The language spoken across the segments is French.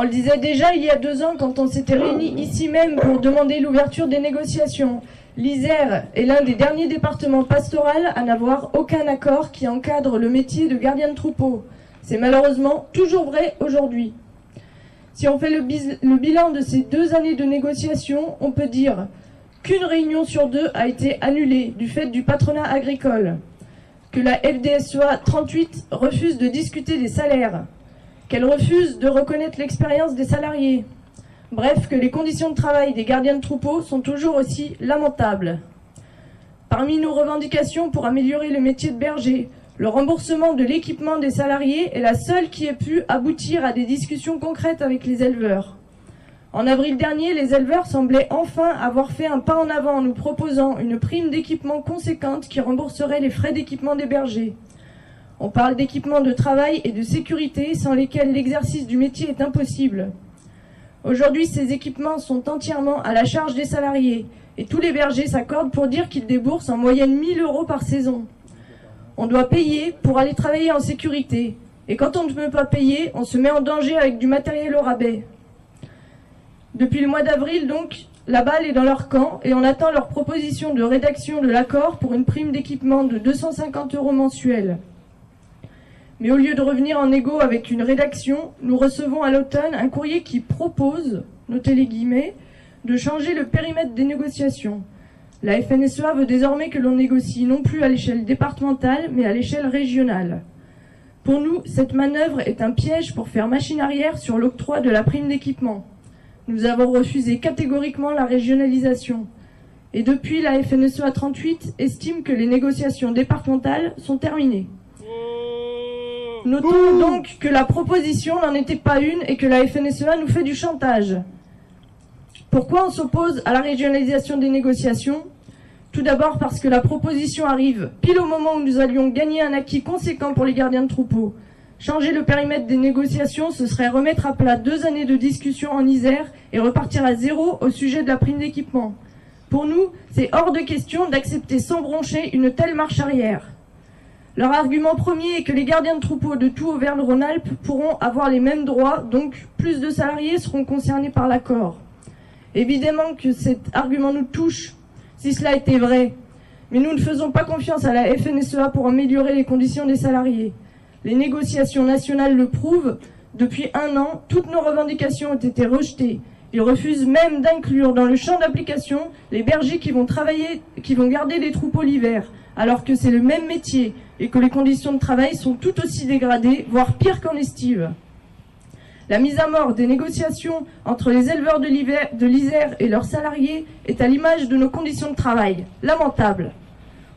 On le disait déjà il y a 2 ans quand on s'était réunis ici même pour demander l'ouverture des négociations. L'Isère est l'un des derniers départements pastoraux à n'avoir aucun accord qui encadre le métier de gardien de troupeau. C'est malheureusement toujours vrai aujourd'hui. Si on fait le bilan de ces 2 années de négociations, on peut dire qu'une réunion sur 2 a été annulée du fait du patronat agricole, que la FDSEA 38 refuse de discuter des salaires, qu'elle refuse de reconnaître l'expérience des salariés. Bref, que les conditions de travail des gardiens de troupeaux sont toujours aussi lamentables. Parmi nos revendications pour améliorer le métier de berger, le remboursement de l'équipement des salariés est la seule qui ait pu aboutir à des discussions concrètes avec les éleveurs. En avril dernier, les éleveurs semblaient enfin avoir fait un pas en avant en nous proposant une prime d'équipement conséquente qui rembourserait les frais d'équipement des bergers. On parle d'équipements de travail et de sécurité sans lesquels l'exercice du métier est impossible. Aujourd'hui, ces équipements sont entièrement à la charge des salariés et tous les bergers s'accordent pour dire qu'ils déboursent en moyenne 1 000 € par saison. On doit payer pour aller travailler en sécurité et quand on ne peut pas payer, on se met en danger avec du matériel au rabais. Depuis le mois d'avril, donc, la balle est dans leur camp et on attend leur proposition de rédaction de l'accord pour une prime d'équipement de 250 € mensuels. Mais au lieu de revenir en égo avec une rédaction, nous recevons à l'automne un courrier qui propose, notez les guillemets, de changer le périmètre des négociations. La FNSEA veut désormais que l'on négocie non plus à l'échelle départementale, mais à l'échelle régionale. Pour nous, cette manœuvre est un piège pour faire machine arrière sur l'octroi de la prime d'équipement. Nous avons refusé catégoriquement la régionalisation. Et depuis, la FNSEA 38 estime que les négociations départementales sont terminées. Notons donc que la proposition n'en était pas une et que la FNSEA nous fait du chantage. Pourquoi on s'oppose à la régionalisation des négociations ? Tout d'abord parce que la proposition arrive pile au moment où nous allions gagner un acquis conséquent pour les gardiens de troupeaux. Changer le périmètre des négociations, ce serait remettre à plat 2 années de discussion en Isère et repartir à zéro au sujet de la prime d'équipement. Pour nous, c'est hors de question d'accepter sans broncher une telle marche arrière. Leur argument premier est que les gardiens de troupeaux de tout Auvergne-Rhône-Alpes pourront avoir les mêmes droits, donc plus de salariés seront concernés par l'accord. Évidemment que cet argument nous touche, si cela était vrai, mais nous ne faisons pas confiance à la FNSEA pour améliorer les conditions des salariés. Les négociations nationales le prouvent, depuis 1 an, toutes nos revendications ont été rejetées. Ils refusent même d'inclure dans le champ d'application les bergers qui vont garder des troupeaux l'hiver, alors que c'est le même métier et que les conditions de travail sont tout aussi dégradées, voire pire qu'en estive. La mise à mort des négociations entre les éleveurs de l'Isère et leurs salariés est à l'image de nos conditions de travail, lamentables.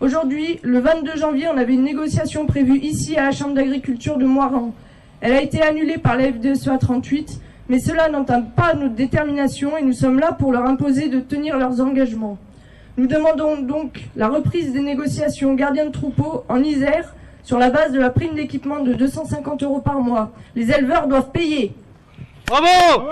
Aujourd'hui, le 22 janvier, on avait une négociation prévue ici à la Chambre d'agriculture de Moiran. Elle a été annulée par la FDSEA 38, mais cela n'entame pas notre détermination et nous sommes là pour leur imposer de tenir leurs engagements. Nous demandons donc la reprise des négociations gardiens de troupeaux en Isère sur la base de la prime d'équipement de 250 € par mois. Les éleveurs doivent payer. Bravo!